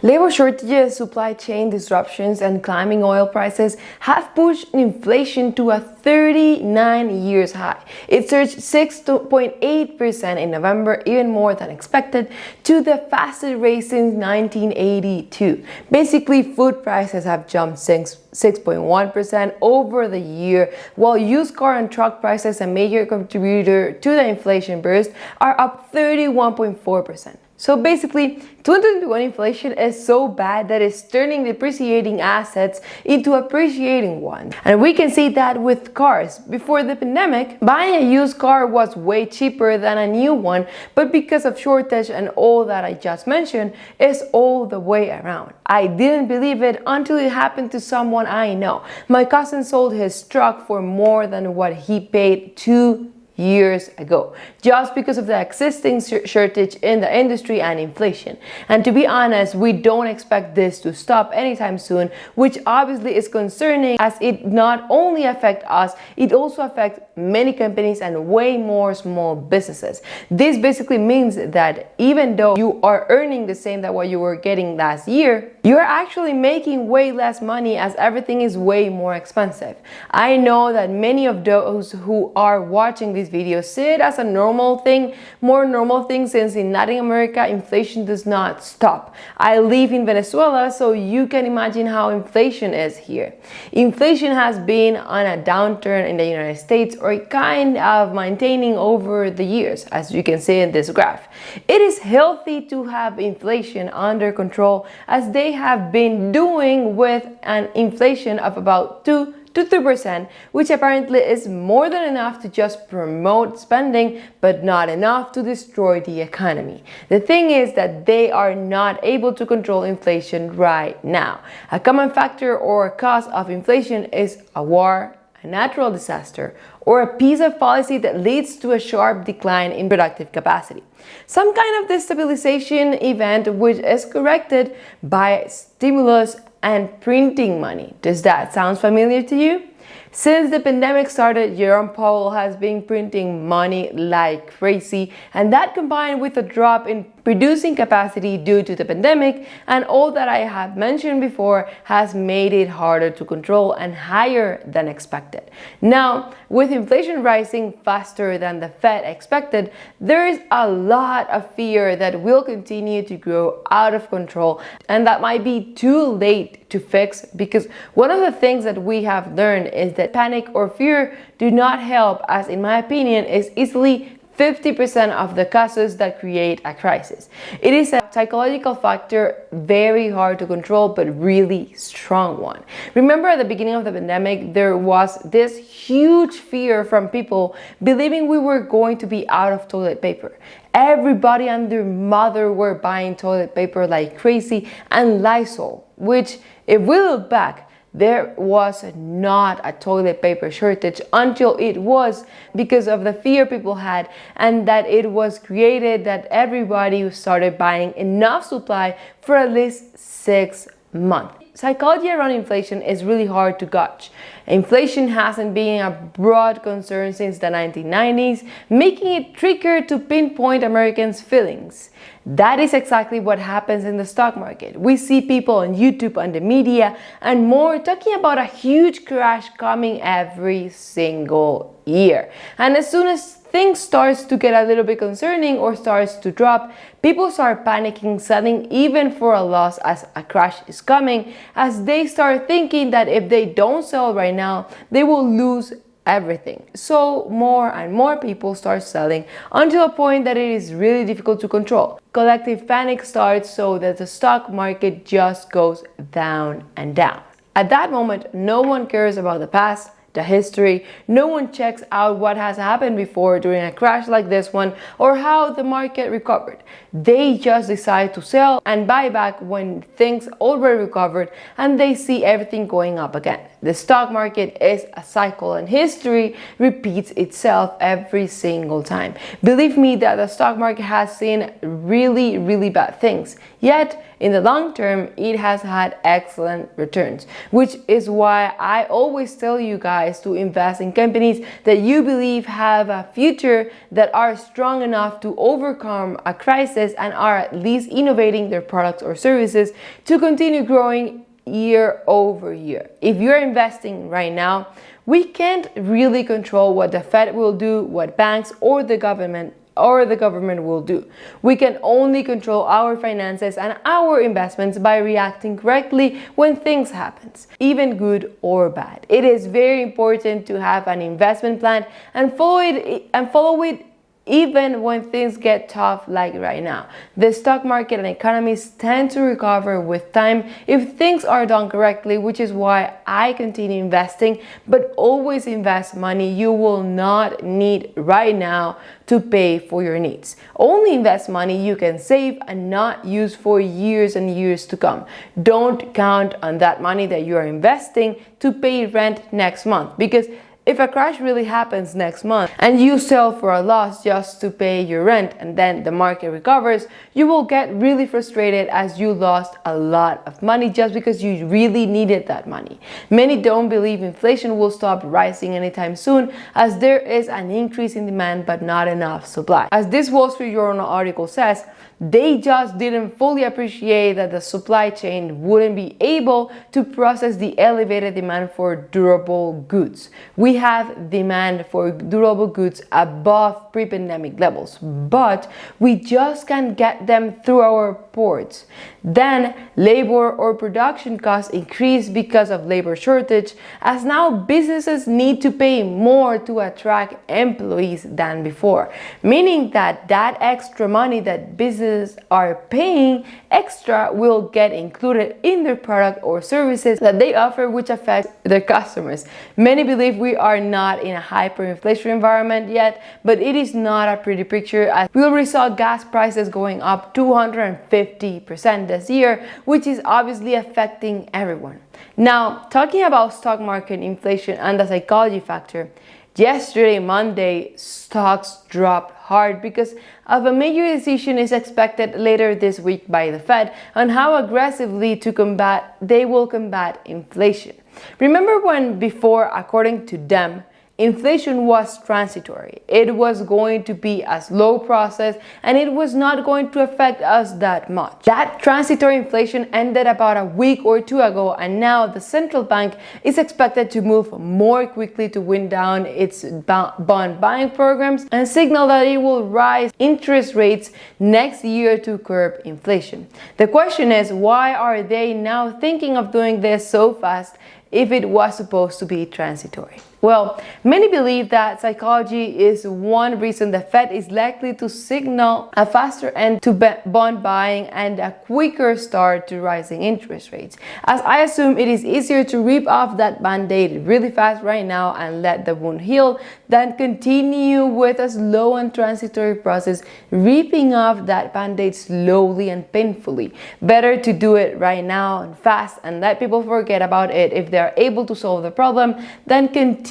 Labor shortages, supply chain disruptions, and climbing oil prices have pushed inflation to a 39-year high. It surged 6.8% in November, even more than expected, to the fastest rate since 1982. Basically, food prices have jumped 6.1% over the year, while used car and truck prices, a major contributor to the inflation burst, are up 31.4%. So basically, 2021 inflation is so bad that it's turning depreciating assets into appreciating ones. And we can see that with cars. Before the pandemic, buying a used car was way cheaper than a new one, but because of shortage and all that I just mentioned, it's all the way around. I didn't believe it until it happened to someone I know. My cousin sold his truck for more than what he paid 2 years ago, just because of the existing shortage in the industry and inflation. And to be honest, we don't expect this to stop anytime soon, which obviously is concerning, as it not only affects us, it also affects many companies and way more small businesses. This basically means that even though you are earning the same that what you were getting last year, you're actually making way less money as everything is way more expensive. I know that many of those who are watching this video see it as a normal thing, more normal thing, since in Latin America inflation does not stop. I live in Venezuela, so you can imagine how inflation is here. Inflation has been on a downturn in the United States, or kind of maintaining over the years, as you can see in this graph. It is healthy to have inflation under control, as they have been doing with an inflation of about 2 to 3%, which apparently is more than enough to just promote spending, but not enough to destroy the economy. The thing is that they are not able to control inflation right now. A common factor or cause of inflation is a war, a natural disaster, or a piece of policy that leads to a sharp decline in productive capacity. Some kind of destabilization event which is corrected by stimulus and printing money. Does that sound familiar to you? Since the pandemic started, Jerome Powell has been printing money like crazy, and that combined with a drop in producing capacity due to the pandemic and all that I have mentioned before has made it harder to control and higher than expected. Now, with inflation rising faster than the Fed expected, there is a lot of fear that will continue to grow out of control, and that might be too late to fix, because one of the things that we have learned is that panic or fear do not help, as in my opinion is easily 50% of the causes that create a crisis. It is a psychological factor, very hard to control, but really strong one. Remember at the beginning of the pandemic, there was this huge fear from people believing we were going to be out of toilet paper. Everybody and their mother were buying toilet paper like crazy and Lysol, which, if we look back, there was not a toilet paper shortage until it was, because of the fear people had, and that it was created that everybody started buying enough supply for at least 6 months. Psychology around inflation is really hard to gauge. Inflation hasn't been a broad concern since the 1990s, making it trickier to pinpoint Americans' feelings. That is exactly what happens in the stock market. We see people on YouTube, on the media, and more talking about a huge crash coming every single year. And as soon as things starts to get a little bit concerning or starts to drop, people start panicking, selling even for a loss as a crash is coming, as they start thinking that if they don't sell right now, they will lose everything. So more and more people start selling until a point that it is really difficult to control. Collective panic starts, so that the stock market just goes down and down. At that moment, no one cares about the past, the history. No one checks out what has happened before during a crash like this one, or how the market recovered. They just decide to sell and buy back when things already recovered and they see everything going up again. The stock market is a cycle, and history repeats itself every single time. Believe me that the stock market has seen really bad things. Yet, in the long term, it has had excellent returns, which is why I always tell you guys to invest in companies that you believe have a future, that are strong enough to overcome a crisis and are at least innovating their products or services to continue growing year over year. If you're investing right now, we can't really control what the Fed will do, what banks or the government will do. We can only control our finances and our investments by reacting correctly when things happen, even good or bad. It is very important to have an investment plan and follow it even when things get tough like right now. The stock market and economies tend to recover with time if things are done correctly, which is why I continue investing, but always invest money you will not need right now to pay for your needs. Only invest money you can save and not use for years and years to come. Don't count on that money that you are investing to pay rent next month, because if a crash really happens next month and you sell for a loss just to pay your rent and then the market recovers, you will get really frustrated as you lost a lot of money just because you really needed that money. Many don't believe inflation will stop rising anytime soon, as there is an increase in demand but not enough supply. As this Wall Street Journal article says, they just didn't fully appreciate that the supply chain wouldn't be able to process the elevated demand for durable goods. We have demand for durable goods above pre-pandemic levels, but we just can't get them through our ports. Then labor or production costs increase because of labor shortage, as now businesses need to pay more to attract employees than before, meaning that extra money that businesses are paying extra will get included in their product or services that they offer, which affects their customers. Many believe we are not in a hyperinflation environment yet, but it is not a pretty picture, as we already saw gas prices going up 250% this year, which is obviously affecting everyone. Now, talking about stock market inflation and the psychology factor, yesterday, Monday, stocks dropped hard because of a major decision is expected later this week by the Fed on how aggressively they will combat inflation. Remember when before, according to them, inflation was transitory. It was going to be a slow process and it was not going to affect us that much. That transitory inflation ended about a week or two ago, and now the central bank is expected to move more quickly to wind down its bond buying programs and signal that it will raise interest rates next year to curb inflation. The question is, why are they now thinking of doing this so fast if it was supposed to be transitory? Well, many believe that psychology is one reason the Fed is likely to signal a faster end to bond buying and a quicker start to rising interest rates, as I assume it is easier to rip off that band-aid really fast right now and let the wound heal than continue with a slow and transitory process, ripping off that band-aid slowly and painfully. Better to do it right now and fast and let people forget about it if they are able to solve the problem than continue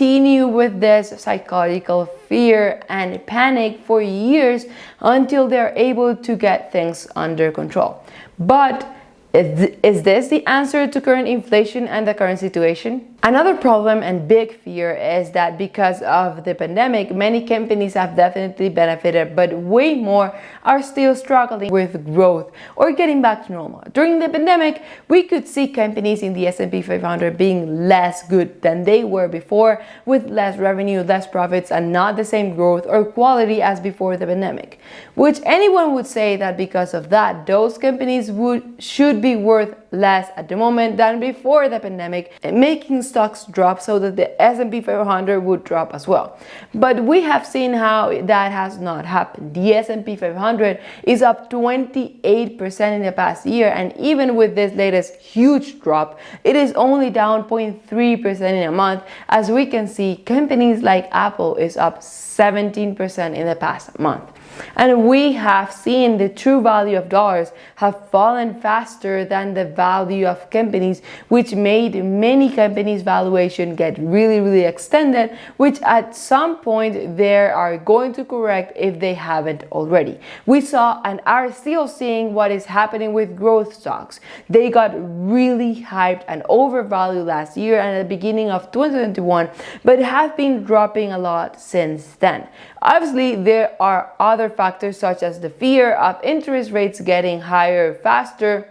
with this psychological fear and panic for years until they're able to get things under control. But is this the answer to current inflation and the current situation? Another problem and big fear is that because of the pandemic, many companies have definitely benefited, but way more are still struggling with growth or getting back to normal. During the pandemic, we could see companies in the S&P 500 being less good than they were before, with less revenue, less profits, and not the same growth or quality as before the pandemic. Which anyone would say that because of that, those companies should be worth less at the moment than before the pandemic, making stocks drop so that the S&P 500 would drop as well. But we have seen how that has not happened. The S&P 500 is up 28% in the past year, and even with this latest huge drop, it is only down 0.3% in a month. As we can see, companies like Apple is up 17% in the past month. And we have seen the true value of dollars have fallen faster than the value of companies, which made many companies' valuation get really extended, which at some point they are going to correct if they haven't already. We saw and are still seeing what is happening with growth stocks. They got really hyped and overvalued last year and at the beginning of 2021, but have been dropping a lot since then. Obviously, there are other factors such as the fear of interest rates getting higher faster,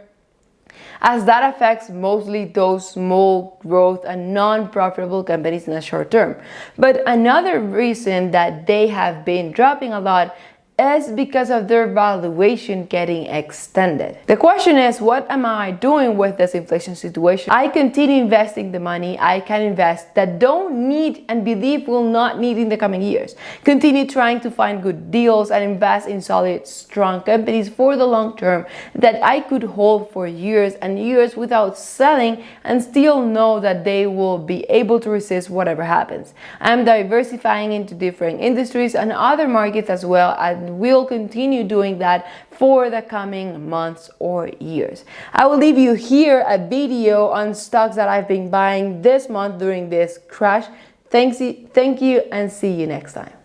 as that affects mostly those small growth and non-profitable companies in the short term. But another reason that they have been dropping a lot is because of their valuation getting extended. The question is, what am I doing with this inflation situation? I continue investing the money I can invest that don't need and believe will not need in the coming years. Continue trying to find good deals and invest in solid, strong companies for the long term that I could hold for years and years without selling and still know that they will be able to resist whatever happens. I'm diversifying into different industries and other markets as well, and will continue doing that for the coming months or years. I will leave you here a video on stocks that I've been buying this month during this crash. Thank you and see you next time.